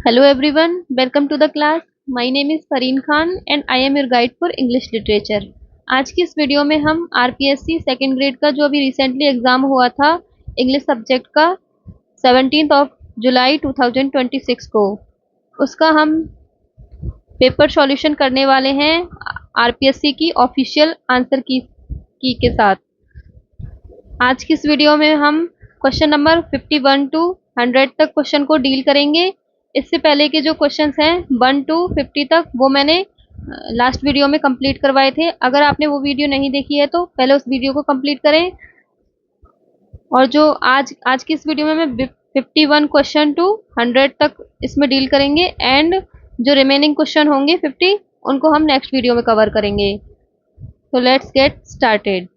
Hello everyone, welcome to the class. My name is Fareen Khan and I am your guide for English literature. आज की इस video में हम RPSC second grade का जो अभी रिसेंटली एग्ज़ाम हुआ था इंग्लिश सब्जेक्ट का 17 ऑफ जुलाई 2026 को उसका हम पेपर सॉल्यूशन करने वाले हैं आरपीएससी की ऑफिशियल आंसर की के साथ। आज की इस वीडियो में हम क्वेश्चन नंबर 51 टू 100 तक क्वेश्चन को डील करेंगे। इससे पहले के जो क्वेश्चंस हैं 1 टू 50 तक वो मैंने लास्ट वीडियो में कंप्लीट करवाए थे। अगर आपने वो वीडियो नहीं देखी है तो पहले उस वीडियो को कंप्लीट करें। और जो आज की इस वीडियो में मैं 51 क्वेश्चन टू 100 तक इसमें डील करेंगे एंड जो रिमेनिंग क्वेश्चन होंगे 50 उनको हम नेक्स्ट वीडियो में कवर करेंगे। तो let's get started.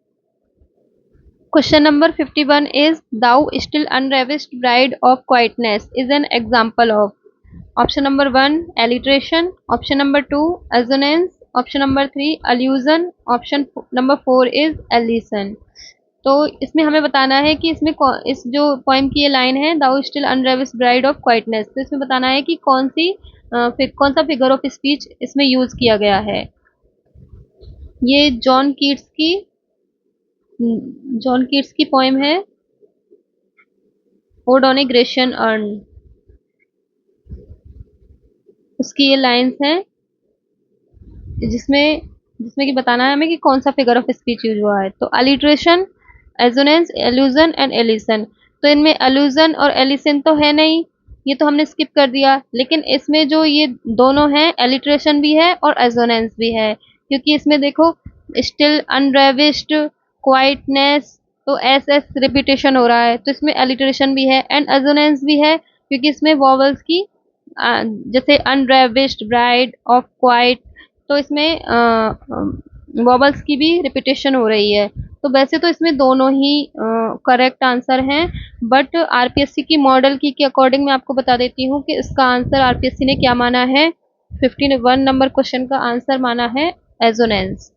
Question number 51 is Thou still unravished bride of quietness is an example of option number 1 alliteration, option number 2 assonance, option number 3 allusion, option number 4 is allusion। तो इसमें हमें बताना है कि इसमें इस जो पोएम की ये लाइन है Thou still unravished bride of quietness, तो इसमें बताना है कि कौन सा फिगर ऑफ स्पीच इसमें यूज किया गया है। ये जॉन कीट्स की पोएम है odd on A Grecian earn. उसकी ये लाइंस हैं जिसमें जिसमें कि बताना है हमें कि कौन सा फिगर ऑफ स्पीच यूज हुआ है। तो alliteration, assonance, allusion and elision. तो इनमें एल्यूजन और एलिसन तो है नहीं, ये तो हमने स्किप कर दिया। लेकिन इसमें जो ये दोनों हैं एलिट्रेशन भी है और एजोनेंस भी है, क्योंकि इसमें देखो स्टिल अनरेविस्ड क्वाइटनेस, तो एस एस रिपीटेशन हो रहा है, तो इसमें एलिट्रेशन भी है एंड एजोनेंस भी है क्योंकि इसमें वॉवल्स की जैसे अनरेविस्ड, ब्राइड, ऑफ क्वाइट, तो इसमें वॉवल्स की भी रिपीटेशन हो रही है। तो वैसे तो इसमें दोनों ही करेक्ट आंसर हैं, बट आरपीएससी की मॉडल की के अकॉर्डिंग मैं आपको बता देती हूँ कि इसका आंसर आरपीएससी ने क्या माना है। 51 नंबर क्वेश्चन का आंसर माना है assonance.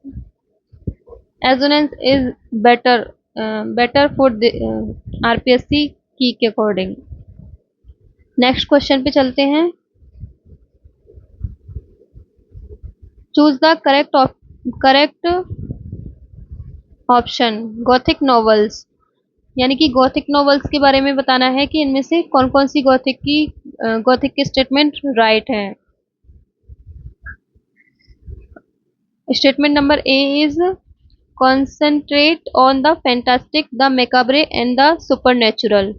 Assonance is better for RPSC की के अकॉर्डिंग। नेक्स्ट क्वेश्चन पे चलते हैं। Choose the correct option Gothic novels, यानी कि गॉथिक नॉवेल्स के बारे में बताना है कि इनमें से कौन कौन सी गॉथिक की स्टेटमेंट राइट है। Statement number A is concentrate on the fantastic, the macabre and the supernatural.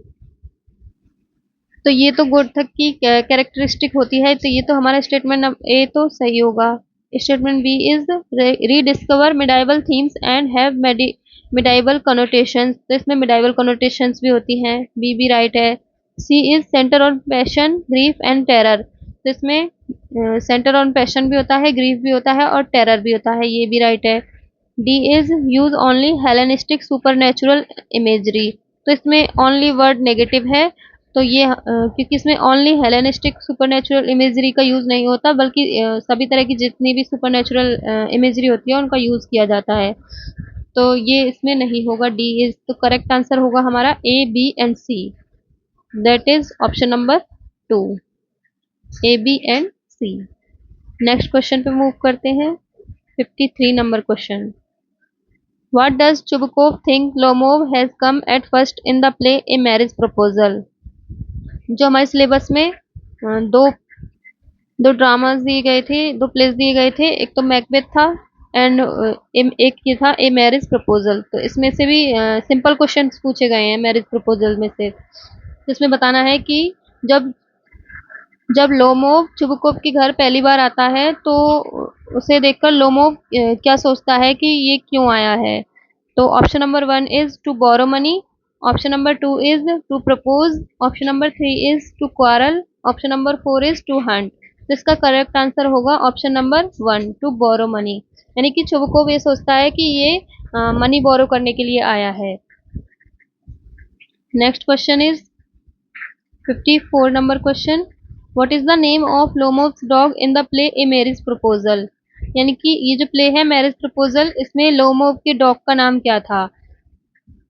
तो ये तो गॉथिक की कैरेक्टरिस्टिक होती है, तो ये तो हमारा स्टेटमेंट ए तो सही होगा। Statement B is rediscover medieval themes and have medieval connotations, तो इसमें मिडाइवल कनोटेशंस भी होती हैं, बी भी राइट है। C is centre on passion, grief and terror, तो इसमें सेंटर ऑन पैशन भी होता है, ग्रीफ भी होता है और टेरर भी होता है, ये भी राइट है। D is use only Hellenistic super imagery, तो इसमें ओनली वर्ड नेगेटिव है, तो ये क्योंकि इसमें ओनली हेलेनिस्टिक सुपरनेचुरल इमेजरी का यूज़ नहीं होता, बल्कि सभी तरह की जितनी भी सुपरनेचुरल इमेजरी होती है उनका यूज़ किया जाता है, तो ये इसमें नहीं होगा। डी इज तो करेक्ट आंसर होगा हमारा A, B and C, that is option number 2, A, B and C. Next question पे मूव करते हैं। 53 number question. What does Chubukov think Lomov has come at first in the play A Marriage Proposal? जो हमारे syllabus में दो dramas दिए गए थे, दो प्लेस दिए गए थे, एक तो मैकबेथ था एंड एक ये था ए मैरिज प्रपोजल। तो इसमें से भी सिंपल क्वेश्चंस पूछे गए हैं मैरिज प्रपोजल में से। तो इसमें बताना है कि जब जब लोमोव चुबुकोव के घर पहली बार आता है तो उसे देखकर लोमोव क्या सोचता है कि ये क्यों आया है। तो option number 1 is to borrow money, option number 2 is to propose, option number 3 is to quarrel, option number 4 is to hunt. तो इसका करेक्ट आंसर होगा option number 1, to borrow money, यानी कि चुबुकोव ये सोचता है कि ये मनी बोरो करने के लिए आया है। Next question is 54 number question. What is the name of Lomov's dog in the play A Marriage Proposal? यानी कि ये जो प्ले है मैरिज प्रपोजल, इसमें लोमोव के डॉग का नाम क्या था।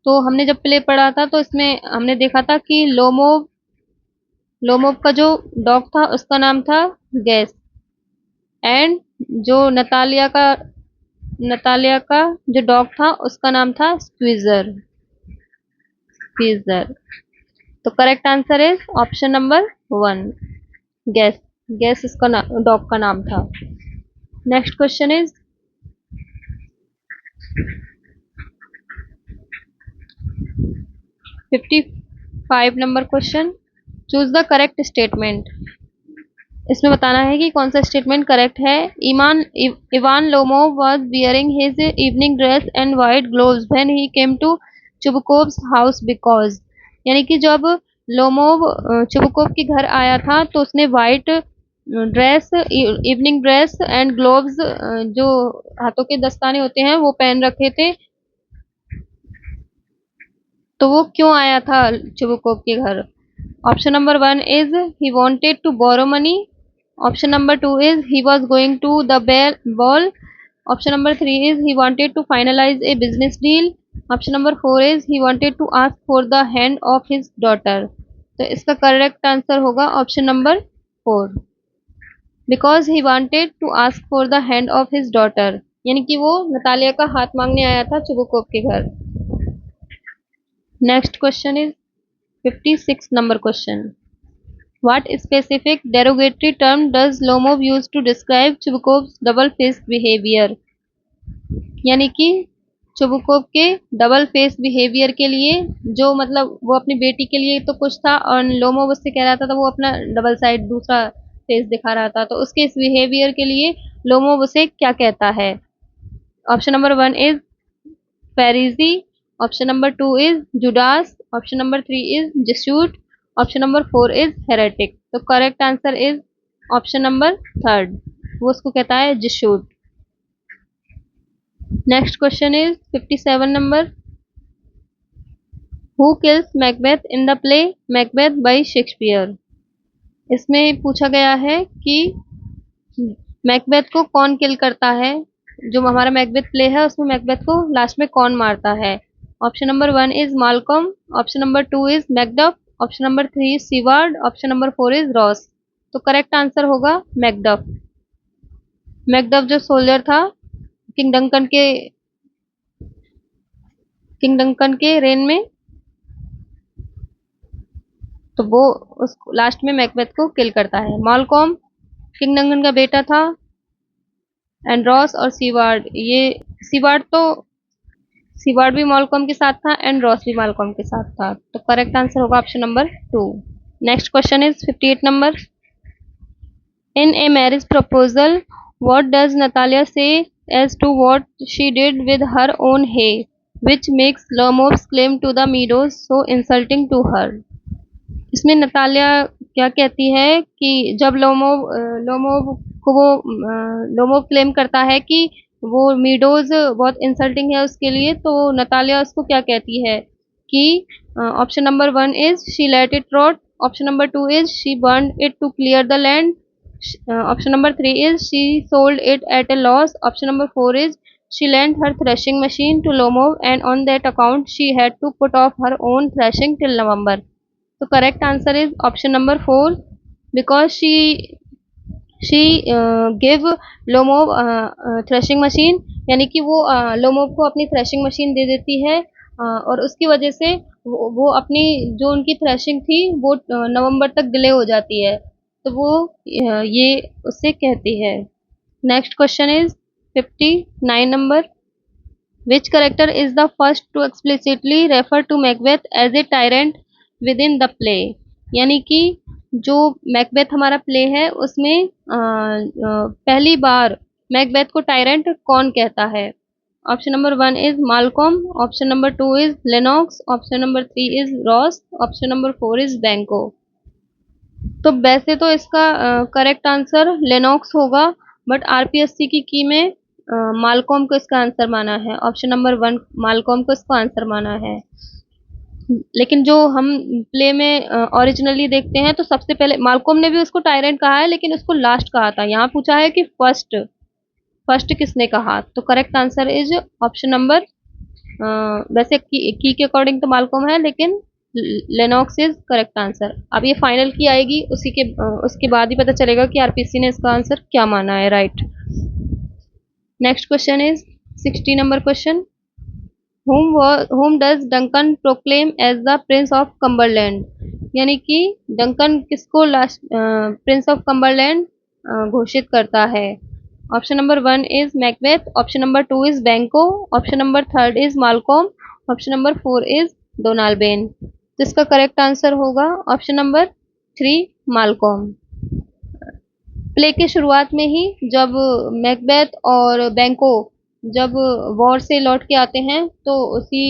तो हमने जब प्ले पढ़ा था तो इसमें हमने देखा था कि लोमोव लोमोव का जो डॉग था उसका नाम था गैस, एंड जो नतालिया का जो डॉग था उसका नाम था स्क्वीजर। स्क्वीजर। तो correct answer is option number 1, Guess. Guess इसका डॉग का नाम था। Next question is 55 number question. Choose the correct statement. इसमें बताना है कि कौन सा स्टेटमेंट करेक्ट है। Ivan Lomov was bearing his evening dress and white gloves when he came to Chubukov's house because, यानी कि जब लोमोव चुबकोव के घर आया था तो उसने white dress, evening dress and gloves, जो हाथों के दस्ताने होते हैं वो पहन रखे थे। तो वो क्यों आया था चुबकोव के घर? Option number 1 is he wanted to borrow money. Option number 2 is he was going to the ball. Option number 3 is he wanted to finalize a business deal. Option number 4 is he wanted to ask for the hand of his daughter. तो इसका correct answer होगा option number 4, because he wanted to ask for the hand of his daughter, यानी कि वो Natalia का हाथ मांगने आया था चुबुकोव के घर। Next question is 56 number question. What specific derogatory term does Lomov use to describe Chubukov's double-faced behavior? यानी कि चुबुकोव के डबल फेस बिहेवियर के लिए, जो मतलब वो अपनी बेटी के लिए तो कुछ था और लोमोव उससे कह रहा था, तो वो अपना डबल साइड दूसरा फेस दिखा रहा था, तो उसके इस बिहेवियर के लिए लोमोव उसे क्या कहता है? Option number 1 is Pharisee. Option number 2 is Judas. Option number 3 is Jesuit. Option number 4 is heretic. तो correct answer is option number 3, वो उसको कहता है Jesuit. Next question is 57 number. Who kills Macbeth in the play Macbeth by Shakespeare? इसमें पूछा गया है कि मैकबेथ को कौन किल करता है। जो हमारा मैकबेथ प्ले है उसमें मैकबेथ को लास्ट में कौन मारता है? Option number 1 is Malcolm. Option number 2 is Macduff. Option number 3 is Siward. Option number 4 is Ross. तो करेक्ट आंसर होगा मैकडफ। मैकडफ जो सोल्जर था किंग डंकन के रेन में, तो वो उस लास्ट में मैकबेथ को किल करता है। मालकॉम किंग डंकन का बेटा था, एंड रॉस और सीवार्ड, ये सीवार्ड भी मालकॉम के साथ था एंड रॉस भी मालकॉम के साथ था। तो करेक्ट आंसर होगा option number 2। Next question is 58 number. In a marriage proposal what does Natalia say as to what she did with her own hay which makes Lomov's claim to the meadows so insulting to her? इसमें Natalia क्या कहती है कि जब Lomov claim करता है कि वो मीडोज बहुत इंसल्टिंग है उसके लिए, तो नतालिया उसको क्या कहती है कि option number 1 is she let it rot. Option number 2 is she burn it to clear the land. Option number 3 is she sold it at a loss. Option number 4 is she lent her threshing machine to Lomov and on that account she had to put off her own threshing till November. तो correct answer is option number 4, because she give Lomov threshing machine, यानी कि वो Lomov को अपनी threshing machine दे देती है, और उसकी वजह से वो अपनी जो उनकी थ्रेशिंग थी वो नवंबर तक डिले हो जाती है, तो वो ये उससे कहती है। Next question is 59 number. Which character is the first to explicitly refer to Macbeth as a tyrant within the play? यानी कि जो मैकबेथ हमारा प्ले है उसमें पहली बार मैकबेथ को टायरेंट कौन कहता है? Option number 1 is Malcolm. Option number 2 is Lennox. Option number 3 is Ross. Option number 4 is Banquo. तो वैसे तो इसका करेक्ट आंसर लेनॉक्स होगा, बट आरपीएससी की की में मालकॉम को इसका आंसर माना है। ऑप्शन नंबर 1 मालकॉम को इसको आंसर माना है, लेकिन जो हम प्ले में ओरिजिनली देखते हैं तो सबसे पहले मालकॉम ने भी उसको टायरेंट कहा है, लेकिन उसको लास्ट कहा था। यहाँ पूछा है कि फर्स्ट फर्स्ट किसने कहा, तो correct answer is option number, वैसे की के अकॉर्डिंग तो मालकॉम है, लेकिन लेनॉक्स इज करेक्ट आंसर। अब ये फाइनल की आएगी, उसके बाद ही पता चलेगा कि आरपीसी ने इसका आंसर क्या माना है, right. Next question is 60 number question. whom does Duncan proclaim as the prince of Cumberland? यानी कि डंकन किसको लास्ट प्रिंस ऑफ कम्बरलैंड घोषित करता है? Option number 1 is Macbeth, option number 2 is Banquo, option number 3 is Malcolm, option number 4 is Donalbain. तो इसका correct answer होगा option number 3 Malcolm. Play के शुरुआत में ही जब मैकबेथ और बैंको जब वॉर से लौट के आते हैं तो उसी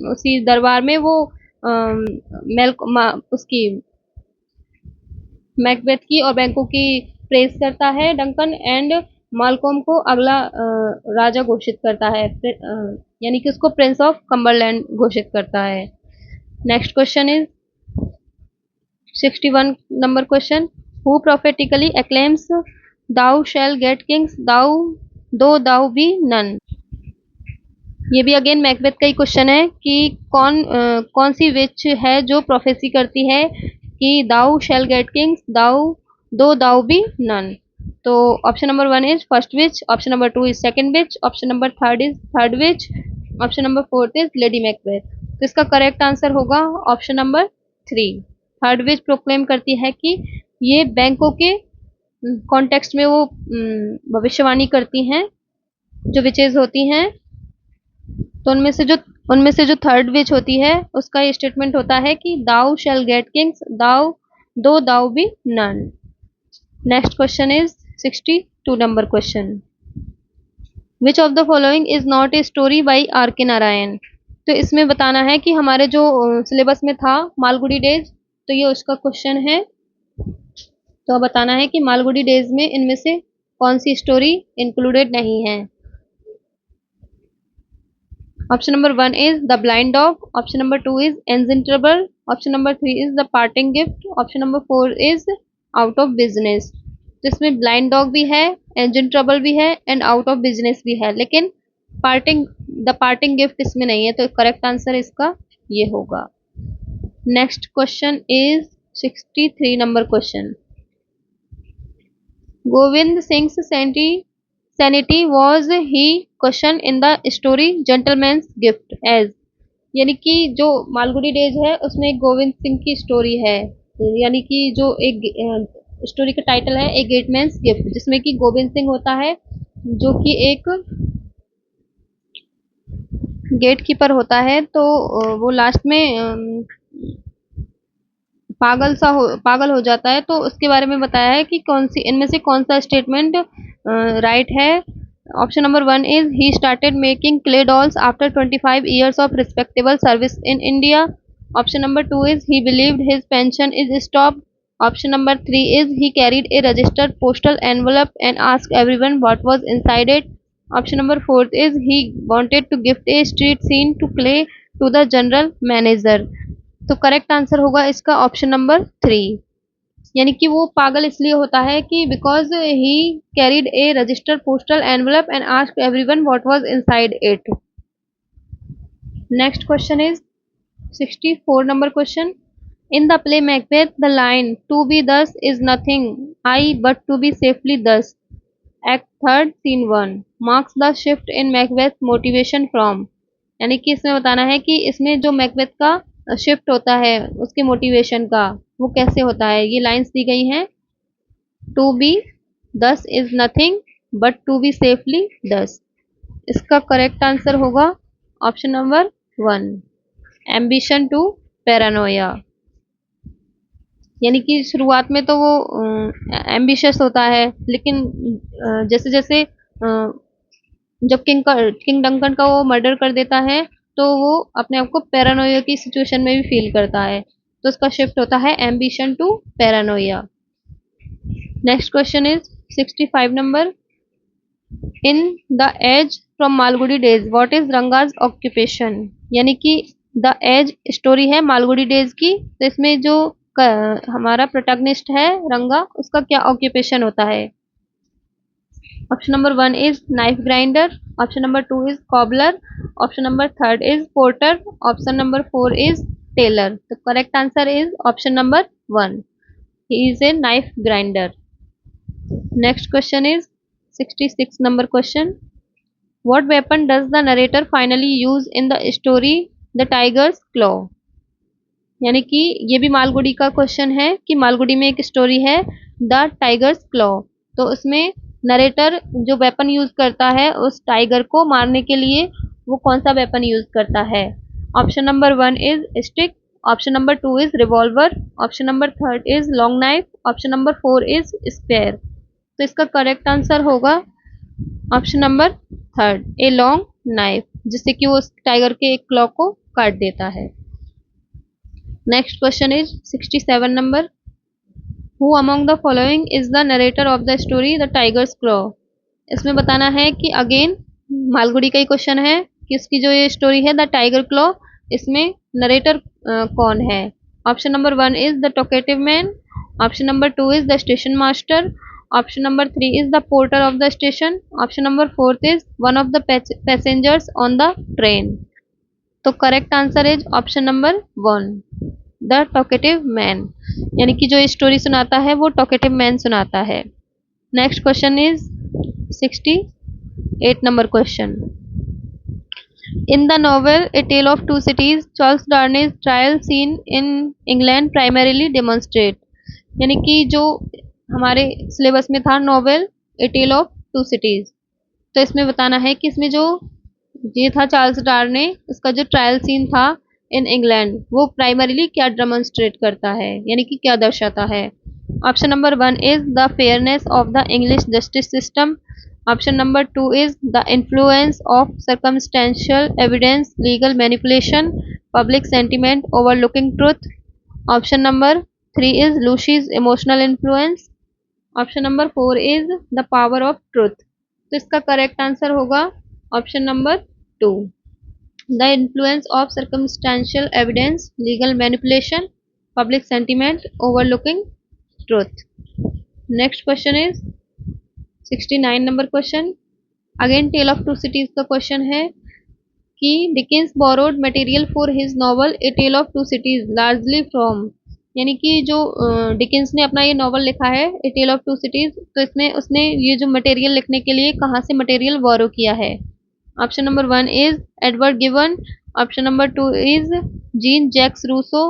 उसी दरबार में वो उसकी मैकबेथ की और बैंको की प्रेस करता है डंकन, एंड मालकॉम को अगला राजा घोषित करता है, यानी कि उसको प्रिंस ऑफ कम्बरलैंड घोषित करता है। Next question is 61 number question. Who prophetically exclaims thou shall get kings thou though thou be none? ये भी अगेन मैकबेथ का ही क्वेश्चन है कि कौन सी विच है जो प्रोफेसी करती है कि दाउ shall get kings thou though thou be none. तो option number 1 is first which, option number 2 is second which, option number 3 is third which, option number 4 is lady Macbeth. तो इसका करेक्ट आंसर होगा option number 3। Third which proclaim करती है कि ये बैंकों के कॉन्टेक्स्ट में वो भविष्यवाणी करती हैं, जो विचेज होती हैं। तो उनमें से जो थर्ड विच होती है उसका ये स्टेटमेंट होता है कि दाउ shall get kings thou though thou be none. Next question is 62 number question. Which of the following is not a story by R K Narayan? तो इसमें बताना है कि हमारे जो सिलेबस में था मालगुडी डेज, तो ये उसका क्वेश्चन है। तो बताना है कि मालगुडी डेज में इनमें से कौन सी स्टोरी इंक्लूडेड नहीं है। Option number 1 is the blind dog, option number 2 is engine trouble, option number 3 is the parting gift, option number 4 is out of business. तो इसमें ब्लाइंड डॉग भी है, एंजिन ट्रबल भी है एंड आउट ऑफ बिजनेस भी है, लेकिन the parting gift इसमें नहीं है। तो करेक्ट आंसर इसका ये होगा। Next question is 63 number question. Govind Singh sanity was he question in the story gentleman's gift as? यानी कि जो मालगुडी डेज है उसमें एक गोविंद सिंह की स्टोरी है, यानी कि जो एक स्टोरी का टाइटल है ए गेटमैन्स गिफ्ट, जिसमें कि गोविंद सिंह होता है जो कि एक गेट कीपर होता है। तो वो लास्ट में पागल हो जाता है। तो उसके बारे में बताया है कि इनमें से कौन सा स्टेटमेंट राइट है। Option number 1 is he started making clay dolls after 25 years of respectable service in India. Option number 2 is he believed his pension is stopped. Option number 3 is he carried a registered postal envelope and asked everyone what was inside it. Option number 4 is he wanted to gift a street scene to play to the general manager. तो correct answer होगा इसका option number 3, यानी कि वो पागल इसलिए होता है कि because he carried a registered postal envelope and asked everyone what was inside it. Next question is 64 number question. In the play Macbeth the line to be thus is nothing I but to be safely thus act third scene 1 marks the shift in Macbeth motivation from. यानी कि इसमें बताना है कि इसमें जो Macbeth का shift होता है उसके मोटिवेशन का वो कैसे होता है। ये लाइंस दी गई हैं, to be thus is nothing but to be safely thus. इसका करेक्ट आंसर होगा option number 1 ambition to paranoia. यानी कि शुरुआत में तो वो एम्बिशियस होता है, लेकिन जैसे जैसे जब किंग डंकन का वो मर्डर कर देता है तो वो अपने आप को पैरानोया की सिचुएशन में भी फील करता है। तो उसका शिफ्ट होता है ambition to paranoia. Next question is 65 number. In the edge from Malgudi days what is Ranga's occupation? यानी कि द एज स्टोरी है मालगुडी डेज की, तो इसमें जो हमारा प्रोटैगनिस्ट है रंगा, उसका क्या ऑक्यूपेशन होता है। Option number 1 is knife grinder, option number 2 is cobbler, option number 3 is porter, option number 4 is tailor. The correct answer is option number 1. He is a knife grinder. Next question is 66 number question. What weapon does the narrator finally use in the story The Tiger's Claw? यानी कि ये भी मालगुडी का question है कि मालगुडी में एक story है द टाइगर्स क्लॉ, तो उसमें नरेटर जो वेपन यूज करता है उस टाइगर को मारने के लिए वो कौन सा वेपन यूज करता है? Option number 1 is stick, option number 2 is revolver, option number 3 is long knife, option number 4 is spear. तो इसका करेक्ट आंसर होगा option number 3, a long knife, जिससे कि वो उस टाइगर के एक क्लॉ को काट देता है. Next question is 67 number. Who among the following is the narrator of the story the tiger's claw? इसमें बताना है कि अगेन मालगुडी का ही क्वेश्चन है कि इसकी जो ये स्टोरी है द टाइगर क्लॉ, इसमें नरेटर कौन है? Option number 1 is the talkative man, option number 2 is the station master, option number 3 is the porter of the station, option number 4 is one of the passengers on the train. तो correct answer is option number 1, the talkative man, यानी कि जो story सुनाता है वो talkative man सुनाता है. Next question is 68 number question. In the novel A tell of to Cities Charles Darnay's trial scene in England primarily demonstrate, यानी कि जो हमारे सिलेबस में था novel A tell of to Cities, तो इसमें बताना है कि इसमें जो ये था चार्ल्स डार्ने, उसका जो ट्रायल सीन था इन इंग्लैंड वो प्राइमरीली क्या डेमोन्स्ट्रेट करता है, यानी कि क्या दर्शाता है? Option number 1 is the fairness of the English justice system, option number 2 is the influence of circumstantial evidence, legal manipulation, public sentiment overlooking truth, option number 3 is Lucie's emotional influence, option number 4 is the power of truth. तो इसका correct answer होगा option number 2, the influence of circumstantial evidence, legal manipulation, public sentiment overlooking truth. Next question is 69 number question. Again tell of two cities का question है कि Dickens borrowed material for his novel A tell of to cities largely from, यानी कि जो Dickens ने अपना ये novel लिखा है A tell of to Cities, तो इसमें उसने ये जो मटेरियल लिखने के लिए कहाँ से मटेरियल बोरो किया है? ऑप्शन नंबर 1 इज एडवर्ड गिवन, option number 2 is Jean Jacques Rousseau,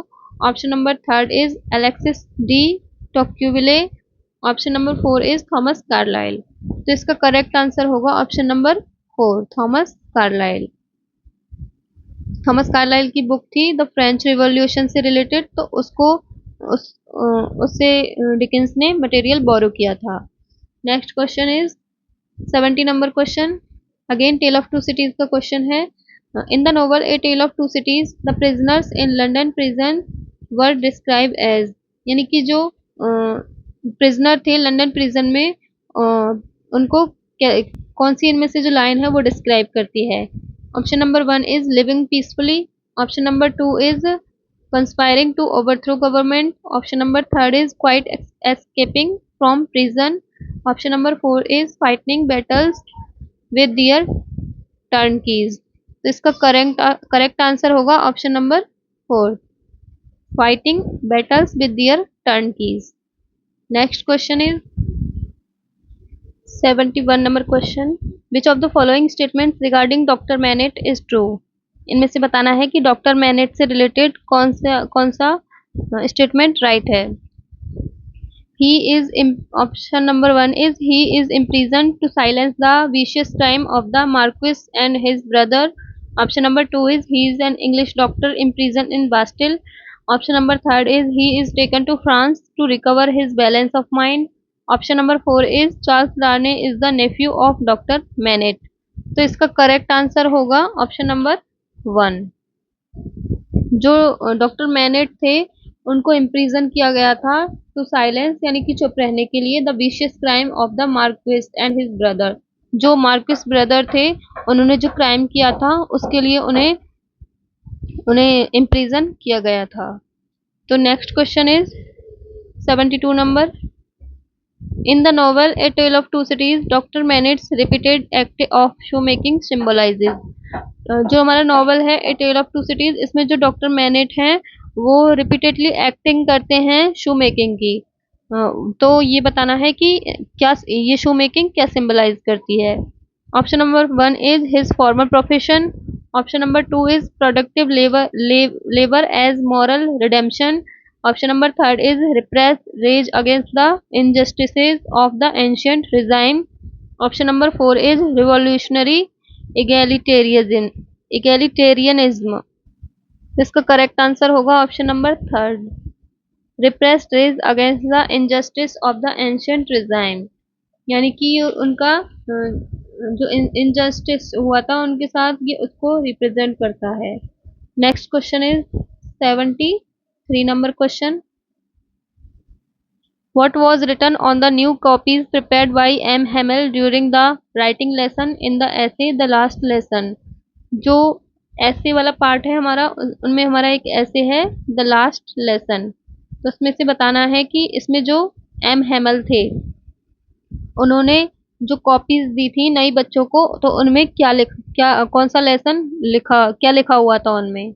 option number 3 is Alexis de Tocqueville, option number 4 is Thomas Carlyle. तो इसका करेक्ट आंसर होगा option number 4, Thomas Carlyle. Thomas Carlyle की book थी the French Revolution से related, तो उससे Dickens ने material borrow किया था. Next question is 70 number question. Again tell of two cities का क्वेश्चन है. In the novel a tell of to cities the prisoners in London prison were describe as, यानी कि जो प्रिजनर थे London prison में उनको कौन सी इनमें से जो लाइन है वो डिस्क्राइब करती है? Option number 1 is living peacefully, option number 2 is conspiring to overthrow government, option number 3 is quite escaping from prison, option number 4 is fighting battles with their turnkeys. तो इसका करेक्ट आंसर होगा option number 4, fighting battles with their turnkeys. Next question is 71 number question. Which of the following statements regarding doctor Manette is true? इनमें से बताना है कि doctor MANET से related कौन सा स्टेटमेंट राइट है? He is option number 1 is he is imprisoned to silence the vicious crime of the Marquis and his brother. Option number 2 is he is an English doctor imprisoned in Bastille. Option number 3 is he is taken to France to recover his balance of mind. Option number 4 is Charles Darnay is the nephew of Dr. Manet. तो इसका correct answer होगा option number 1. जो doctor MANET थे उनको imprison किया गया था to silence, यानी कि चुप रहने के लिए, the vicious crime of the Marquis and his brother. जो मार्क्विस ब्रदर थे उन्होंने जो क्राइम किया था उसके लिए उन्हें इम्प्रिजन किया गया था. तो next question is 72 number. In the novel A tell of to Cities doctor Manette's repeated act of shoe making symbolises. जो हमारा नॉवल है A tell of to Cities, इसमें जो डॉक्टर मैनेट हैं वो रिपीटेडली एक्टिंग करते हैं शू मेकिंग की। तो ये बताना है कि क्या ये शू मेकिंग क्या सिंबलाइज करती है। Option number 1 is his former profession. Option number 2 is productive labour as moral redemption. Option number 3 is repress rage against the injustices of the ancient regime. Option number 4 is revolutionary egalitarianism. इसका correct answer होगा option number 3, repressed rage against the injustice of the ancient regime. यानी कि उनका जो injustice हुआ था उनके साथ, ये उसको रिप्रेजेंट करता है। Next question is 73 number question. What was written on the new copies prepared by M. Hamel during the writing lesson in the essay The Last Lesson? जो ऐसे वाला पार्ट है हमारा, उनमें हमारा एक ऐसे है द लास्ट लेसन। तो उसमें से बताना है कि इसमें जो एम हेमल थे उन्होंने जो कॉपीज दी थी नई बच्चों को, तो उनमें क्या कौन सा लेसन लिखा, क्या लिखा हुआ था उनमें।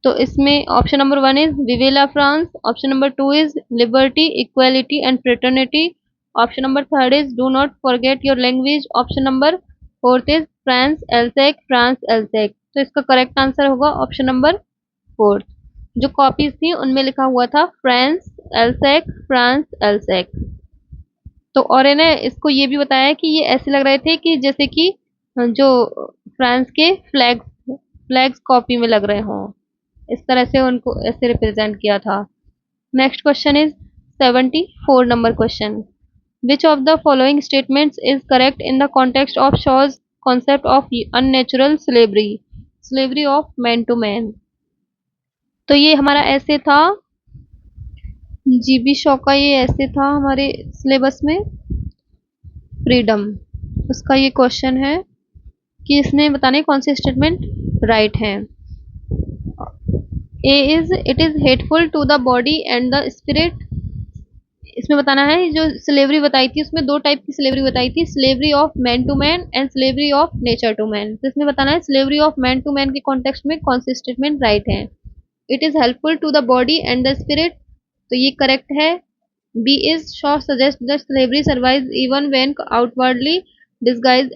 तो इसमें option number 1 is vive la France. Option number 2 is liberty equality and fraternity. Option number 3 is do not forget your language. Option number 4 is France Alsace. तो इसका करेक्ट आंसर होगा ऑप्शन नंबर 4। जो कॉपीज थी उनमें लिखा हुआ था फ्रांस एल्सेक। तो और इन्हें इसको ये भी बताया कि ये ऐसे लग रहे थे कि जैसे कि जो फ्रांस के फ्लैग्स कॉपी में लग रहे हों, इस तरह से उनको ऐसे रिप्रेजेंट किया था। Next question is 74 number question. Which of the following statements is correct in the context of Shaw's concept of unnatural slavery of man to man. तो ये हमारा ऐसे था, जीबी शॉ का ये ऐसे था हमारे सिलेबस में, फ्रीडम। उसका ये क्वेश्चन है कि इसमें बताने कौन से स्टेटमेंट राइट हैं। A is it is hateful to the body and the spirit. इसमें बताना है जो स्लेवरी बताई थी उसमें दो टाइप की स्लेवरी बताई थी, slavery of man to man and slavery of nature to man. तो इसमें बताना है slavery of man to man के कॉन्टेक्स्ट में कौन से स्टेटमेंट राइट है। It is helpful to the body and the spirit, तो ये करेक्ट है। B is Shaw suggest the slavery survive even when outwardly disguise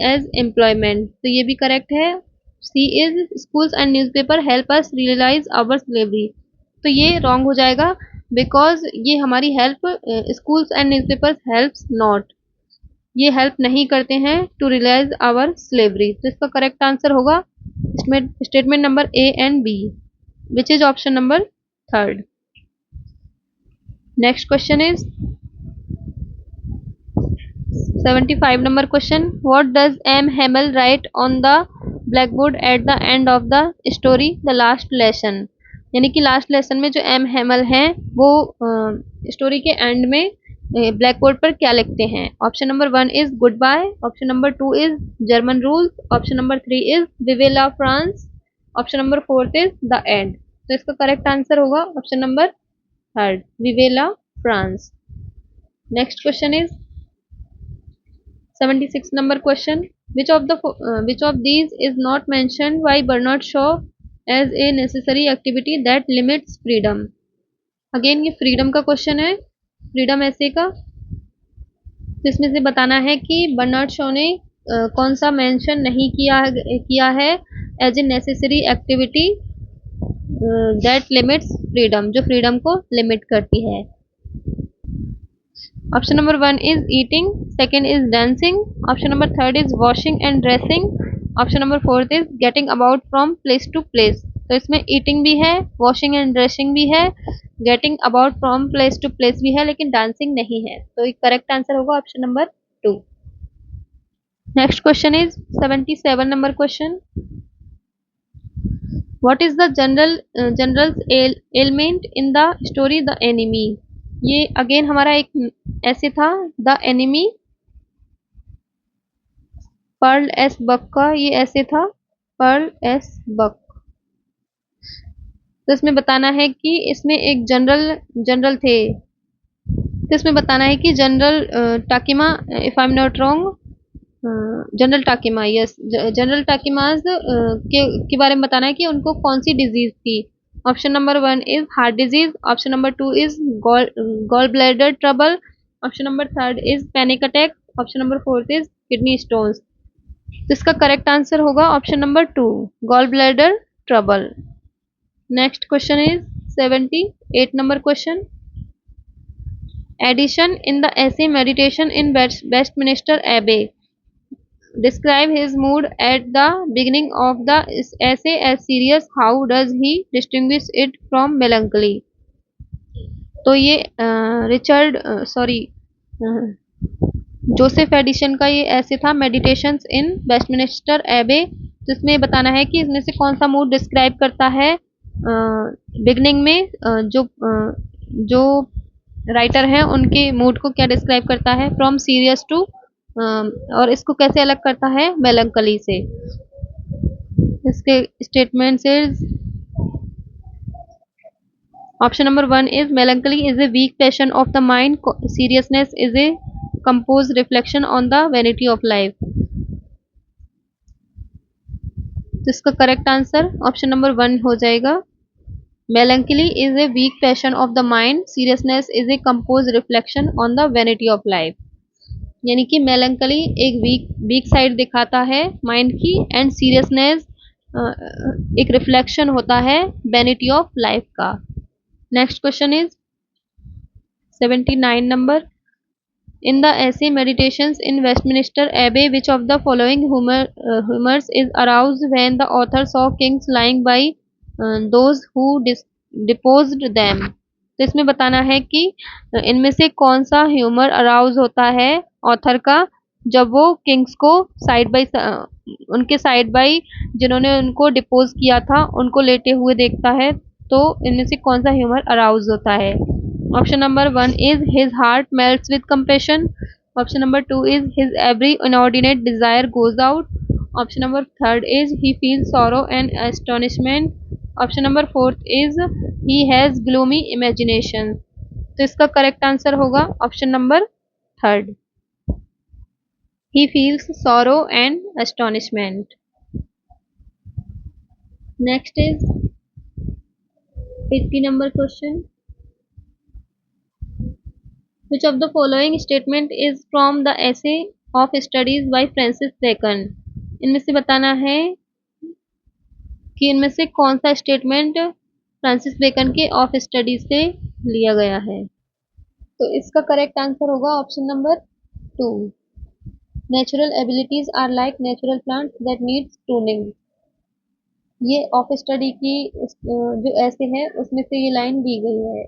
as employment, तो ये भी करेक्ट है। C is schools and newspaper help us realise our slavery, तो ये wrong हो जाएगा बिकॉज ये हमारी help, schools and newspapers helps not, ये हेल्प नहीं करते हैं टू रियलाइज आवर स्लेवरी। तो इसका करेक्ट आंसर होगा statement number A and B, which is option number 3rd। Next question is 75 number question. What does M Hamel write on the blackboard at the end of the story the last lesson. यानी कि last lesson में जो M Hemal हैं वो story के and में black board पर क्या लिखते हैं। Option number 1 is good bye. Option number 2 is German rules. Option number 3 is vive la France. Option number 4 is the end. तो इसका करेक्ट आंसर होगा option number 3rd, vive la France. Next question is 76 number question. which of these is not mentioned by Bernard Shaw as a necessary activity that limits freedom। Again ये freedom का question है, freedom ऐसे का, जिसमें से बताना है कि बर्नार्ड शॉ ने कौन सा मेंशन नहीं किया है as a necessary activity that limits freedom, जो फ्रीडम को लिमिट करती है। Option number 1 is eating, second is dancing, option number 3rd is washing and dressing, option number 4th is getting about from place to place. तो इसमें eating भी है, washing and dressing भी है, getting about from place to place भी है, लेकिन dancing नहीं है। तो करेक्ट आंसर होगा option number 2। Next question is 77 number question. What is the generals element in the story the enemy. ये अगेन हमारा एक ऐसे था, the enemy, Pearl S Buck का ये ऐसे था, पर्ल एस बक। तो इसमें बताना है कि इसमें एक जनरल थे, तो इसमें बताना है कि general Takima, if I am not wrong, general Takima, yes, general Takima's के बारे में बताना है कि उनको कौन सी डिजीज थी। Option number 1 is heart disease, option number 2 is gall bladder trouble, option number 3 is panic attack, option number 4 is kidney stones. तो इसका करेक्ट आंसर होगा option number 2, gall bladder trouble. Next question is 78 number question. Addition in the ऐसे meditation इन Westminster एबे describe his mood at the beginning of the essay as serious. How does he distinguish it from melancholy? तो ये Joseph addition का ये ऐसे था, meditations in Westminster एबे। तो इसमें बताना है कि इसमें से कौन सा मूड डिस्क्राइब करता है बिगनिंग में, जो राइटर हैं उनके मूड को क्या डिस्क्राइब करता है, फ्रॉम सीरियस टू, और इसको कैसे अलग करता है मेलंकली से। इसके statements is option number 1 is melancholy is a weak passion of the mind, seriousness is a compose reflection on the vanity of life. तो इसका करेक्ट आंसर ऑप्शन नंबर 1 हो जाएगा। Melancholy is a weak passion of the mind, seriousness is a compose reflection on the vanity of life. यानी कि melancholy एक week side दिखाता है mind की, एंड सीरियसनेस एक रिफ्लेक्शन होता है वैनिटी ऑफ लाइफ का। Next question is 79 number. In the essay meditations in Westminster Abbey which of the following humours is aroused when the author saw kings lying by those who deposed them. तो इसमें बताना है कि इनमें से कौन सा ह्यूमर अराउज होता है ऑथर का जब वो किंग्स को उनके साइड बाई जिन्होंने उनको डिपोज किया था उनको लेटे हुए देखता है। तो इनमें से कौन सा ह्यूमर अराउज होता है। Option number 1 is his heart melts with compassion, option number 2 is his every inordinate desire goes out, option number 3 is he feels sorrow and astonishment, option number 4 is he has gloomy imagination. तो इसका correct answer होगा option number 3, he feels sorrow and astonishment. Next is 80 number question. Which of the following statement is from the essay of studies by Francis Bacon? इनमें से बताना है कि इनमें से कौन सा स्टेटमेंट फ्रांसिस बेकन के ऑफ स्टडीज से लिया गया है। तो इसका करेक्ट आंसर होगा option number 2, natural abilities are like natural plants that needs pruning. ये ऑफ स्टडी की जो ऐसे है उसमें से ये लाइन दी गई है,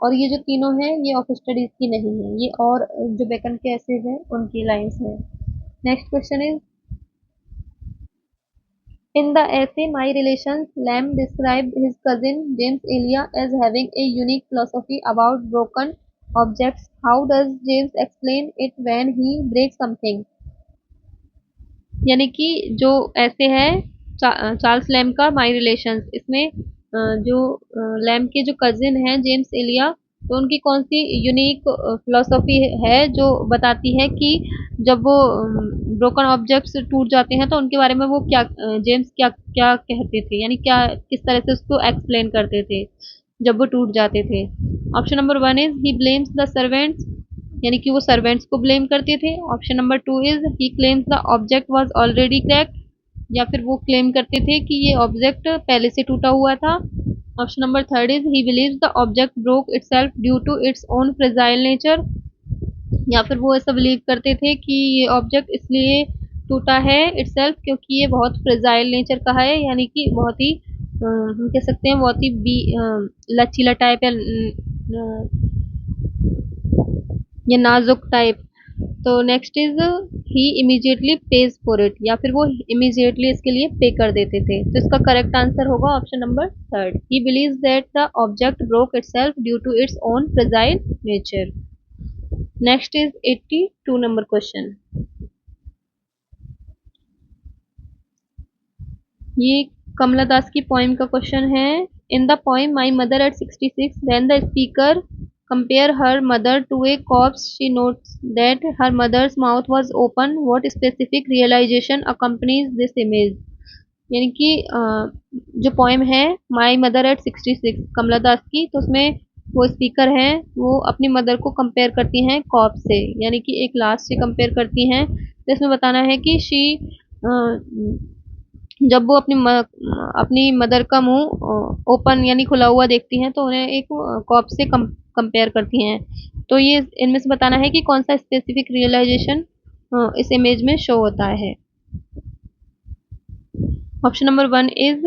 और ये जो तीनों हैं ये ऑफ स्टडीज की नहीं है, ये और जो बेकन के ऐसे हैं उनकी लाइंस हैं। Next question is in the essay my relations Lamb describe his cousin James Elia as having a unique philosophy about broken objects. How does James explain it when he break something. यानी कि जो ऐसे है Charles lamb का माई relations, इसमें जो lamb के जो कजिन हैं जेम्स एलिया, तो उनकी कौन सी यूनिक फिलोसफी है जो बताती है कि जब वो ब्रोकन ऑब्जेक्ट्स टूट जाते हैं तो उनके बारे में वो क्या जेम्स क्या क्या कहते थे, यानी क्या किस तरह से उसको एक्सप्लेन करते थे जब वो टूट जाते थे। Option number 1 is he blames the servants, यानी कि वो सर्वेंट्स को ब्लेम करते थे। Option number 2 is he claims the object was already cracked, या फिर वो क्लेम करते थे कि ये ऑब्जेक्ट पहले से टूटा हुआ था। Option number 3 is he believes the object broke itself due to its own fragile nature, या फिर वो ऐसा बिलीव करते थे कि ये ऑब्जेक्ट इसलिए टूटा है इटसेल्फ क्योंकि ये बहुत फ्रेजाइल नेचर का है, यानी कि बहुत ही हम कह सकते हैं बहुत ही लचीला टाइप या नाजुक टाइप। तो next is he immediately page for it, या फिर वो इमीडिएटली इसके लिए पे कर देते थे। तो इसका करेक्ट आंसर होगा option number 3, he believes that the object broke itself due to its own fragile nature. Next is 82 number question. ये कमला दास की पोइम का क्वेश्चन है। In the poem my mother at 66 when the speaker compare her mother to a corpse. She notes that her mother's mouth was open. What specific realization accompanies this image? यानी कि जो poem है माई mother at 66 कमला दास की, तो उसमें वो speaker हैं, वो अपनी मदर को कंपेयर करती हैं कॉप से, यानी कि एक लाश से कंपेयर करती हैं। तो इसमें बताना है कि शी जब वो अपनी मदर का मुंह ओपन यानी खुला हुआ देखती हैं तो उन्हें एक कॉप से कंपेयर करती हैं। तो ये इनमें से बताना है कि कौन सा स्पेसिफिक रियलाइजेशन इस इमेज में शो होता है। Option number 1 is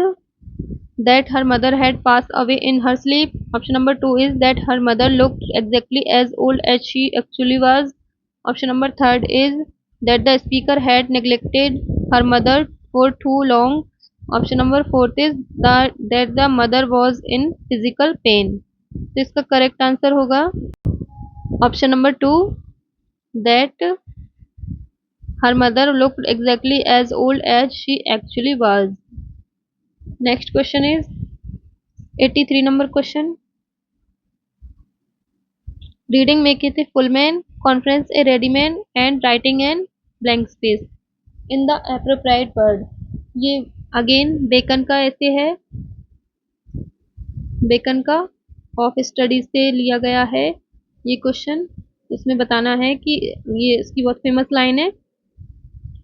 that her mother had passed away in her sleep. Option number 2 is that her mother looked exactly as old as she actually was. Option number 3 is that the speaker had neglected her mother for too long. Option number 4 is that the mother was in physical pain. तो इसका correct answer होगा option number 2, that her mother looked exactly as old as she actually was. Next question is 83 number question. Reading maketh a full man, conference a ready man, and writing an blank space in the appropriate word. ये again bacon का ऐसे है, bacon का of study से लिया गया है ये क्वेश्चन। इसमें बताना है कि ये इसकी बहुत फेमस लाइन है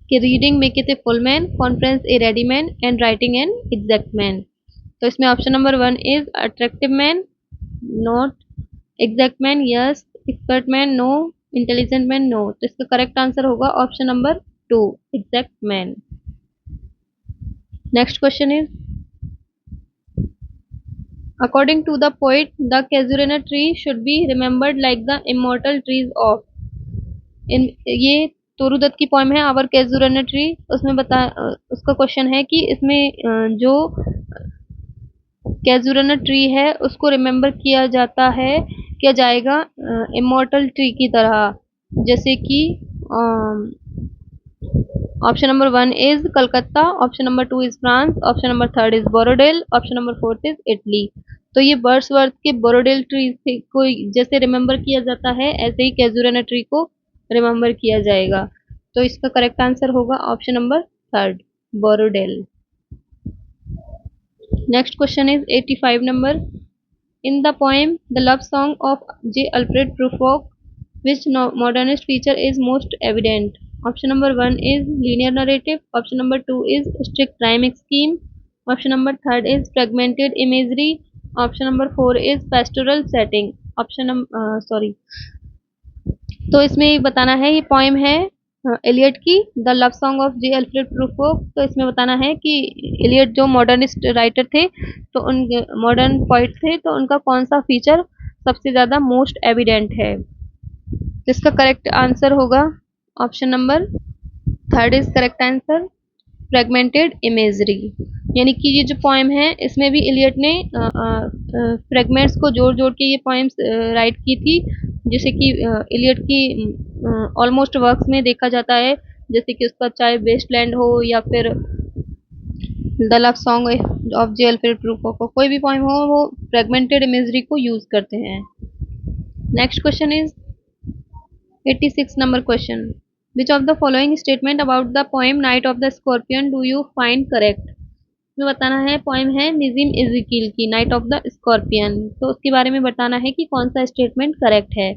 कि reading maketh a full man, conference a ready man, and writing an exact man. तो इसमें option number 1 is attractive man, not, exact man yes, expert man no, intelligent man no. तो इसका correct answer होगा option number 2, exact man. Next question is according to the poet the casuarina tree should be remembered like the immortal trees of. ये तोरूदत्त की poem है our कैजुरिना tree. उसमें उसका question है कि इसमें जो कैजुरिना ट्री है उसको रिमेम्बर किया जाएगा इमोर्टल ट्री की तरह, जैसे कि option number 1 is Calcutta, option number 2 is France, option number 3 is Borrowdale, option number 4 is Italy. तो ये वर्ड्सवर्थ के बोरोडेल ट्री को जैसे रिमेम्बर किया जाता है ऐसे ही कैजुरिना ट्री को रिमेम्बर किया जाएगा। तो इसका करेक्ट आंसर होगा option number 3, बोरोडेल। Next question is 85 number. In the poem The Love Song of J. Alfred Prufrock, which modernist feature is most evident? Option number 1 is linear narrative, option number 2 is strict rhyming scheme, option number 3 is fragmented imagery, option number 4 is pastoral setting. तो इसमें बताना है, ये poem है Eliot की the love song of J Alfred Prufrock. तो इसमें बताना है कि एलियट जो मॉडर्निस्ट राइटर थे, तो उन मॉडर्न पोइट थे, तो उनका कौन सा फीचर सबसे ज़्यादा मोस्ट एविडेंट है। जिसका करेक्ट आंसर होगा option number 3 is correct answer, fragmented imagery. यानी कि ये जो पोएम है इसमें भी एलियट ने फ्रेगमेंट्स को जोड़ जोड़ के ये पोएम्स राइट की थी, जैसे कि एलियट की ऑलमोस्ट वर्क्स में देखा जाता है, जैसे कि उसका चाहे वेस्टलैंड हो या फिर the love song of J Alfred Prufrock को, कोई भी पोएम हो वो फ्रेगमेंटेड इमेजरी को यूज करते हैं। Next question is 86 number question. Which of the following statement about the poem Night of the Scorpion do you find correct? में बताना है पोएम है निज़िम इज़िकील की नाइट ऑफ द स्कॉर्पियन, तो उसके बारे में बताना है कि कौन सा स्टेटमेंट करेक्ट है।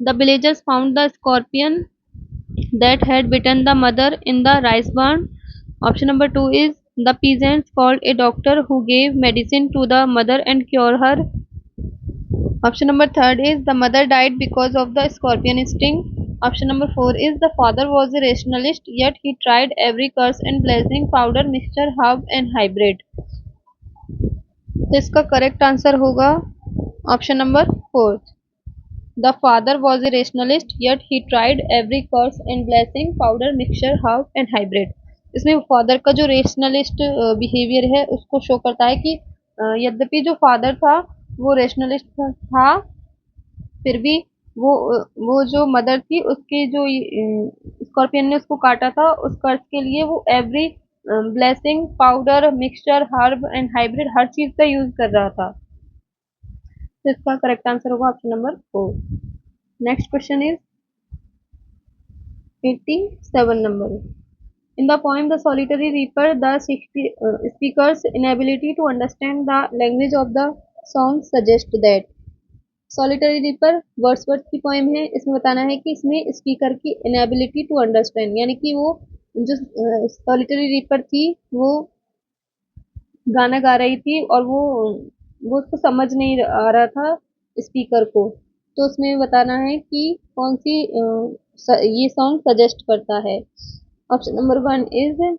The villagers found the scorpion that had bitten the mother in the rice barn. Option number 2 is the peasants called a doctor who gave medicine to the mother and cure her. Option number 3 is the mother died because of the scorpion sting. Option number 4 is the father was a rationalist yet he tried every curse and blessing, powder, mixture, herb and hybrid. तो इसका correct answer होगा option number 4, the father was a rationalist yet he tried every curse and blessing, powder, mixture, herb and hybrid. इसमें father का जो rationalist behaviour है उसको show करता है कि यद्यपि जो फादर था वो रेशनलिस्ट था, फिर भी वो जो मदर थी उसकी जो स्कॉर्पियन ने उसको काटा था उस कर्ज के लिए वो every blessing, powder, mixture, herb and hybrid हर चीज का यूज कर रहा था। तो इसका करेक्ट आंसर होगा option number 4। Next question is 87 number. In the poem The Solitary Reaper, the speaker's inability to understand the language of the song suggests that solitary reaper Wordsworth की पोएम है। इसमें बताना है कि इसमें स्पीकर की inability to understand, यानी कि वो जो सॉलिटरी रीपर थी वो गाना गा रही थी और वो उसको समझ नहीं आ रहा था स्पीकर को। तो उसमें बताना है कि कौन सी ये सॉन्ग सजेस्ट करता है। Option number 1 is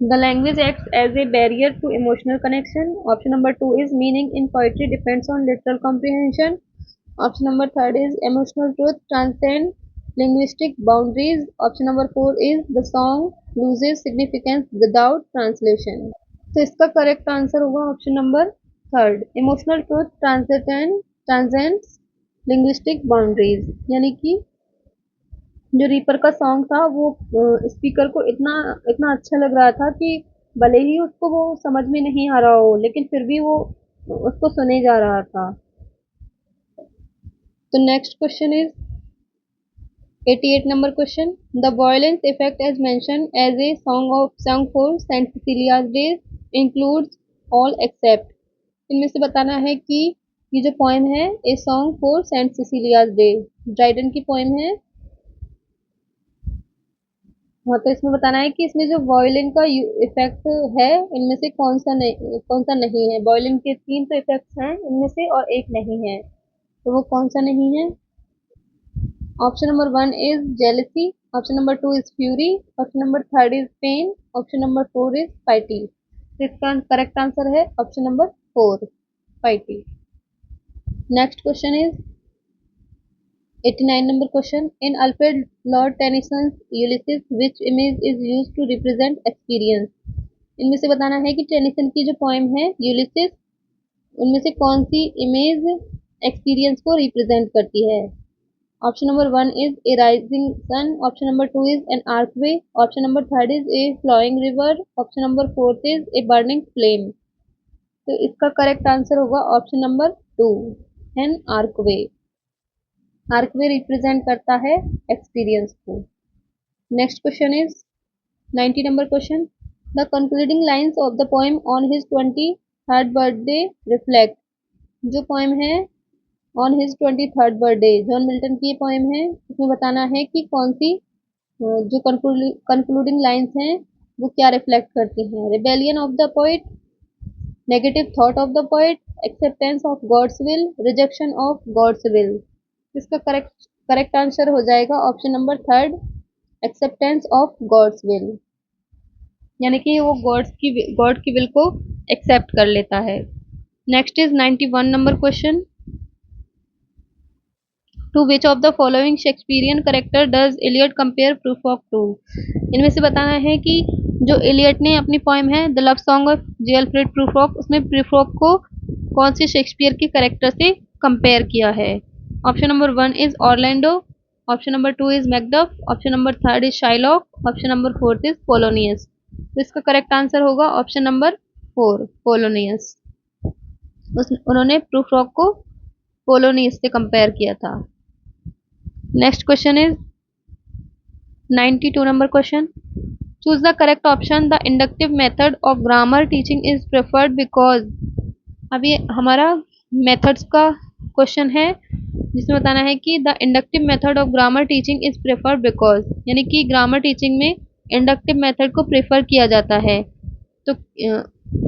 the language acts as a barrier to emotional connection. Option number 2 is meaning in poetry depends on literal comprehension. Option number 3 is emotional truth transcend linguistic boundaries. Option number 4 is the song loses significance without translation. तो इसका correct answer होगा option number 3, emotional truth transcends linguistic boundaries, यानी कि जो reaper का song था वो speaker को इतना इतना अच्छा लग रहा था कि भले ही उसको वो समझ में नहीं आ रहा हो, लेकिन फिर भी वो उसको सुने जा रहा था। तो next question is 88 number question. The violence effect as mention as a song for Saint Cecilia's days includes all except. इनमें से बताना है कि ये जो पोएम है a song for Saint Cecilia's day Dryden की पोएम है। हाँ, तो इसमें बताना है कि इसमें जो वायलिन का इफेक्ट है इनमें से कौन सा नहीं है। वायलिन के 3 तो इफेक्ट्स हैं इनमें से और एक नहीं है, तो वो कौन सा नहीं है। Option number 1 is jealousy, option number 2 is fury, option number 3 is pain, option number 4 is pity. तो इसका करेक्ट आंसर है option number 4 pity. Next question is 89 number question. In Alfred Lord Tennyson's Ulysses, which image is used to represent experience? इनमें से बताना है कि Tennyson की जो पोएम है यूलिसिस, उनमें से कौन सी इमेज एक्सपीरियंस को रिप्रेजेंट करती है। Option number 1 is a rising sun, option number 2 is an archway, option number 3 is a flowing river, option number 4 is a burning flame. तो इसका करेक्ट आंसर होगा option number 2 an archway. Archway represent करता है experience को। Next question is 90 number question. The concluding lines of the poem on his 23rd birthday reflect. जो poem है on his 23rd birthday John Milton की poem है, इसमें बताना है कि कौन सी जो कंक्लूडिंग लाइंस हैं वो क्या रिफ्लेक्ट करती हैं। Rebellion of the poet, negative thought of the poet, acceptance of God's will, rejection of God's will. इसका करेक्ट आंसर हो जाएगा option number 3 acceptance of God's will, यानी कि वो गॉड की विल को एक्सेप्ट कर लेता है। Next is 91 number question. To which of the following Shakespearean character does Eliot compare Prufrock to. इनमें से बताना है कि जो इलियट ने अपनी पोएम है the love song of J Alfred Prufrock, उसमें प्रूफॉक को कौन से शेक्सपियर के करेक्टर से कंपेयर किया है। Option number 1 is Orlando, option number 2 is Macduff, option number 3 is Shylock, option number 4 is Polonius. तो इसका करेक्ट आंसर होगा ऑप्शन नंबर 4 पोलोनियस। उन्होंने प्रूफॉक को पोलोनियस से कंपेयर किया था। Next question is 92 number question. Choose the correct option. The inductive method of grammar teaching is preferred because. अभी हमारा मेथड्स का क्वेश्चन है जिसमें बताना है कि the inductive method of grammar teaching is preferred because, यानी कि ग्रामर टीचिंग में इंडक्टिव मेथड को प्रेफर किया जाता है, तो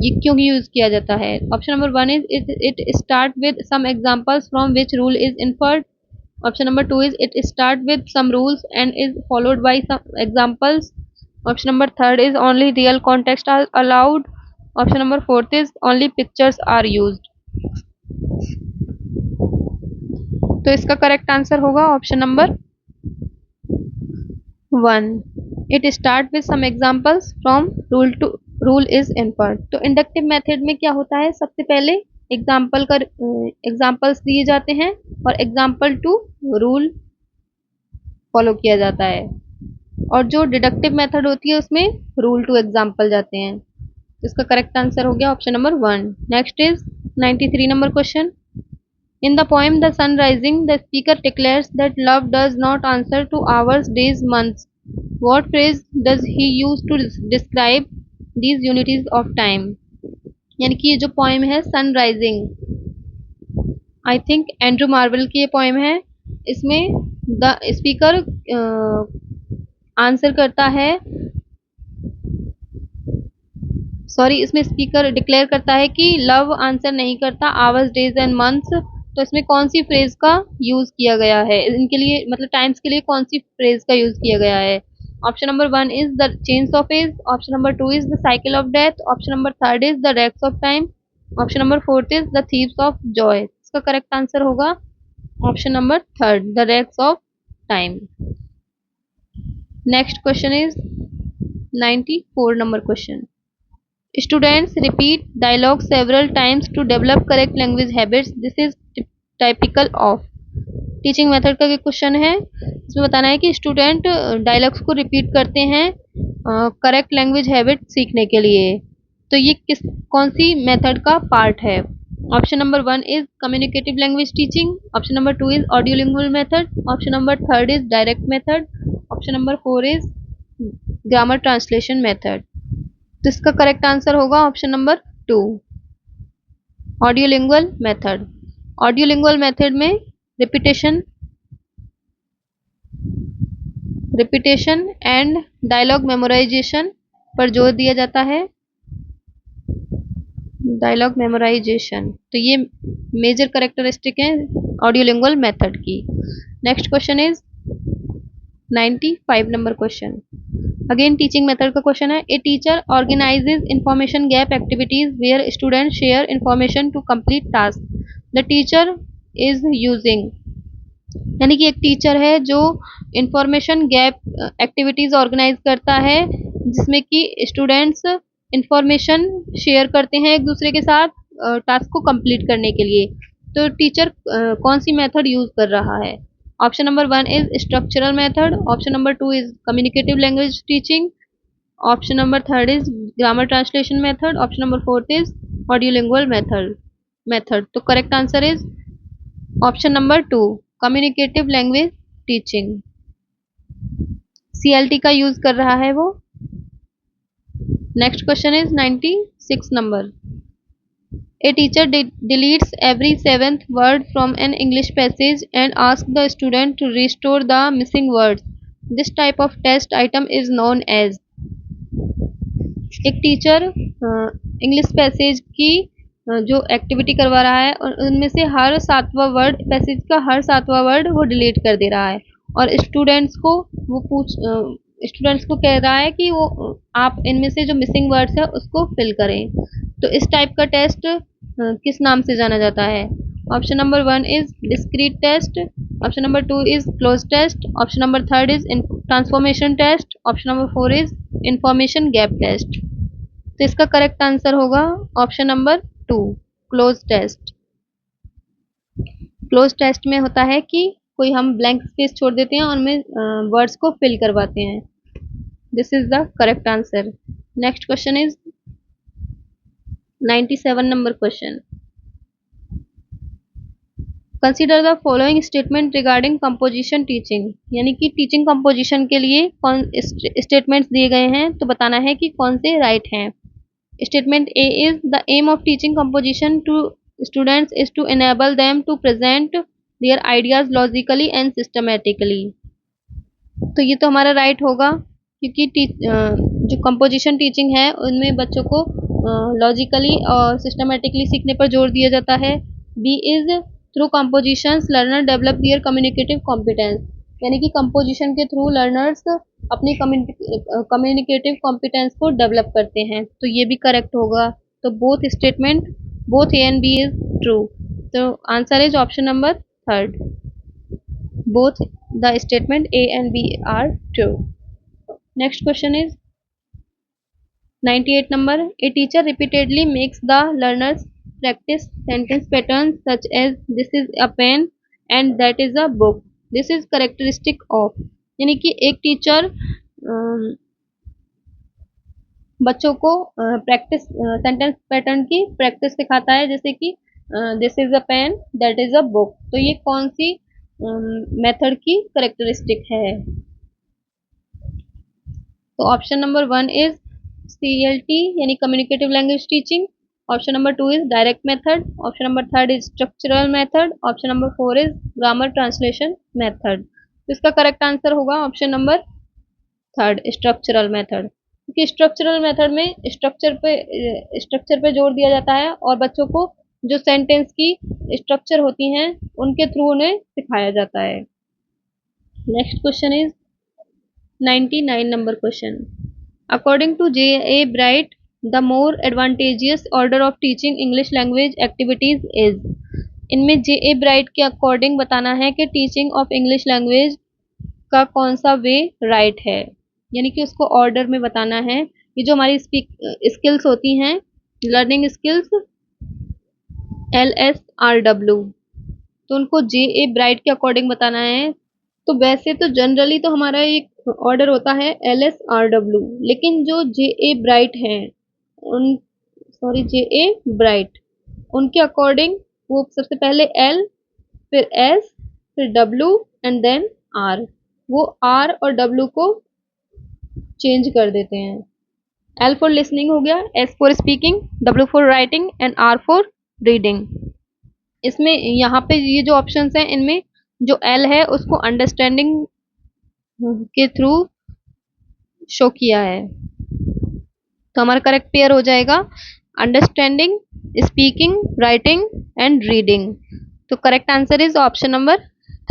ये क्यों यूज किया जाता है। Option number 1 is it start with some examples from which rule is inferred, option number 2 is it start with some rules and is followed by some examples, option number 3 is only real context are allowed, option number 4 is only pictures are used. तो इसका correct answer होगा option number 1 it start with some examples from rule is inferred. तो inductive method में क्या होता है, सबसे पहले एग्जांपल्स दिए जाते हैं और एग्जांपल टू रूल फॉलो किया जाता है, और जो डिडक्टिव मेथड होती है उसमें रूल टू एग्जांपल जाते हैं। तो इसका करेक्ट आंसर हो गया option number 1। Next is 93 number question. In the poem The Sun Rising, the speaker declares that love does not answer to hours, days, months. What phrase does he use to describe these unities of time? यानी कि ये जो poem है sun rising, I think Andrew Marvell की ये poem है। इसमें the speaker answer करता है, सॉरी, इसमें स्पीकर डिक्लेयर करता है कि लव आंसर नहीं करता आवर्स, डेज एंड मंथ्स। तो इसमें कौन सी फ्रेज का यूज किया गया है, इनके लिए मतलब टाइम्स के लिए कौन सी फ्रेज का यूज किया गया है? Option number 1 is the change of age, option number 2 is the cycle of death, option number 3 is the wrecks of time, option number 4 is the thieves of joy. इसका correct answer होगा option number 3, the wrecks of time. Next question is 94 number question. Students repeat dialogue several times to develop correct language habits. This is typical of। Teaching method का question है, इसमें बताना है कि student dialogues को repeat करते हैं correct language habit सीखने के लिए। तो ये कौन सी मेथड का पार्ट है? Option number 1 is communicative language teaching, option number 2 is audiolingual method, option number 3 is direct method, option number 4 is grammar translation method. तो इसका करेक्ट आंसर होगा option number 2, audiolingual method. Audiolingual method में repetition and dialogue memorization पर जोर दिया जाता है। Dialogue memorization, तो ये मेजर कैरेक्टरिस्टिक है ऑडियोलिंगुअल मेथड की। Next question is 95 number question. Again teaching method का क्वेश्चन है। A teacher organises information gap activities where student share information to complete task. The teacher is using, यानी कि एक teacher है जो information gap activities organise करता है जिसमें कि स्टूडेंट्स इंफॉर्मेशन शेयर करते हैं एक दूसरे के साथ टास्क को कंप्लीट करने के लिए। तो टीचर कौन सी मेथड यूज कर रहा है? Option number 1 is structural method, option number 2 is communicative language teaching, option number 3 is grammar translation method, option number 4 is audiolingual method. तो correct answer is option number 2, communicative language teaching. CLT का use कर रहा है वो। Next question is 96 number. A teacher deletes every seventh word from an English passage and asks the student to restore the missing words. This type of test item is known as। एक teacher English passage की जो activity करवा रहा है और उनमें से हर 7वां word, passage का हर 7वां वर्ड वो डिलीट कर दे रहा है और स्टूडेंट्स को कह रहा है कि वो आप इनमें से जो मिसिंग वर्ड्स है उसको फिल करें। तो इस टाइप का टेस्ट किस नाम से जाना जाता है? Option number 1 is discrete test, option number 2 is cloze test, option number 3 is transformation test, option number 4 is information gap test. तो इसका करेक्ट आंसर होगा option number 2, cloze test. Cloze test में होता है कि कोई हम ब्लैंक स्पेस छोड़ देते हैं और उनमें वर्ड्स को फिल करवाते हैं। This is the correct answer. Next question is 97 number question. Consider the following statement regarding composition teaching, यानी कि टीचिंग कंपोजिशन के लिए कौन स्टेटमेंट्स दिए गए हैं तो बताना है कि कौन से राइट हैं। Statement A is the aim of teaching composition to students is to enable them to present their ideas logically and systematically. तो ये तो हमारा राइट होगा क्योंकि जो कंपोजिशन टीचिंग है उनमें बच्चों को लॉजिकली और सिस्टमेटिकली सीखने पर जोर दिया जाता है। B is through compositions learner develop their communicative competence, यानी कि कंपोजिशन के थ्रू लर्नर्स अपनी कम्युनिकेटिव कॉम्पिटेंस को डेवलप करते हैं। तो ये भी करेक्ट होगा। तो both A and B is true. तो answer is option number 3, both the statement A and B are true. Next question is 98 number। A teacher repeatedly makes the learners practice sentence patterns such as this is a pen and that is a book. This is characteristic of, यानी कि एक teacher बच्चों को practice sentence pattern की practice सिखाता है, जैसे कि this is a pen, that is a book. तो ये कौन सी मेथड की करेक्टरिस्टिक है? तो ऑप्शन नंबर 1 इज CLT यानी communicative language teaching, option number 2 is direct method, option number 3 is structural method, option number 4 is grammar translation method. तो इसका करेक्ट आंसर होगा ऑप्शन नंबर 3, स्ट्रक्चरल मेथड। क्योंकि structural method में structure पे जोर दिया जाता है और बच्चों को जो सेंटेंस की स्ट्रक्चर होती हैं उनके थ्रू उन्हें सिखाया जाता है। Next question is 99 number question. According to J.A. Bright, the more advantageous order of teaching English language activities is। इनमें J.A. Bright के अकॉर्डिंग बताना है कि टीचिंग ऑफ इंग्लिश लैंग्वेज का कौन सा वे राइट है, यानी कि उसको ऑर्डर में बताना है। ये जो हमारी स्किल्स होती हैं, लर्निंग स्किल्स LSRW, तो उनको J.A. ब्राइट के अकॉर्डिंग बताना है। तो वैसे तो जनरली तो हमारा एक ऑर्डर होता है LSRW, लेकिन जो J.A. ब्राइट हैं J.A. ब्राइट, उनके अकॉर्डिंग वो सबसे पहले L, फिर S, फिर W एंड देन R। वो R और W को चेंज कर देते हैं। L फॉर लिसनिंग हो गया, S for speaking, W for writing and R for reading. इसमें यहाँ पे ये जो ऑप्शंस हैं इनमें जो L है उसको अंडरस्टैंडिंग के थ्रू शो किया है, तो हमारा करेक्ट पेयर हो जाएगा understanding, speaking, writing and reading. तो correct answer is option number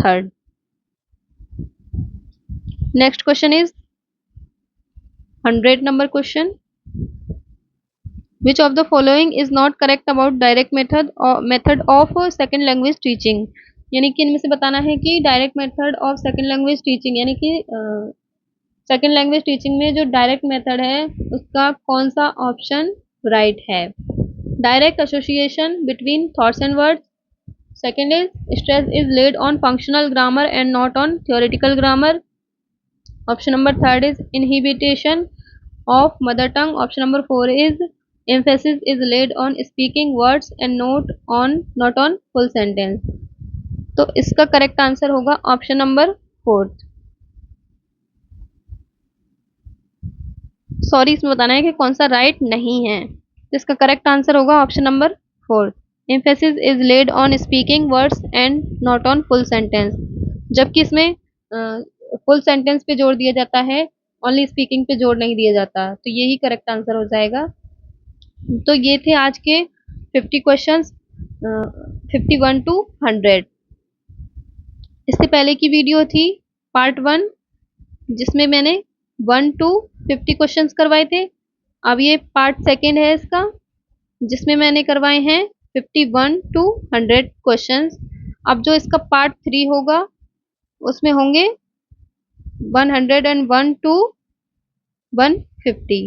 3। Next question is 100 number question. Which of the following is not correct about direct method of second language teaching। यानी कि इनमें से बताना है कि direct method of second language teaching, यानी कि सेकंड लैंग्वेज टीचिंग में जो डायरेक्ट मेथड है उसका कौन सा ऑप्शन राइट है। Direct association between thoughts and words, second is stress is laid on functional grammar and not on theoretical grammar, option number 3 is inhibition of mother tongue, option number 4 is emphasis is laid on speaking words and not on full sentence। तो इसका correct answer होगा option number 4। Sorry, इसमें बताना है कि कौन सा right नहीं है, तो इसका करेक्ट आंसर होगा option number 4, emphasis is laid on speaking words and not on full sentence। जबकि इसमें फुल सेंटेंस पे जोर दिया जाता है, ओनली स्पीकिंग पे जोर नहीं दिया जाता, तो यही करेक्ट आंसर हो जाएगा। तो ये थे आज के 50 क्वेश्चंस 51 to 100। इससे पहले की वीडियो थी पार्ट 1, जिसमें मैंने 1 to 50 क्वेश्चंस करवाए थे। अब ये पार्ट 2 है इसका, जिसमें मैंने करवाए हैं 51 to 100 क्वेश्चंस। अब जो इसका पार्ट 3 होगा उसमें होंगे 101 to 150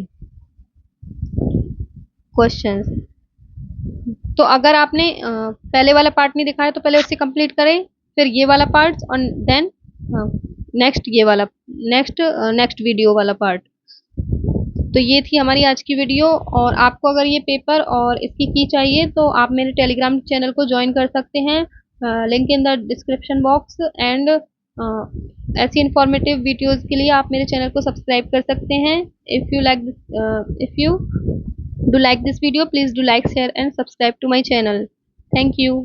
क्वेश्चंस। तो अगर आपने पहले वाला पार्ट नहीं देखा है तो पहले उससे कंप्लीट करें, फिर ये वाला पार्ट और देन नेक्स्ट वीडियो वाला पार्ट। तो ये थी हमारी आज की वीडियो, और आपको अगर ये पेपर और इसकी की चाहिए तो आप मेरे टेलीग्राम चैनल को ज्वाइन कर सकते हैं, link in the description box. And ऐसी इंफॉर्मेटिव वीडियोस के लिए आप मेरे चैनल को सब्सक्राइब कर सकते हैं। If you do like this video, please do like, share and subscribe to my channel. Thank you.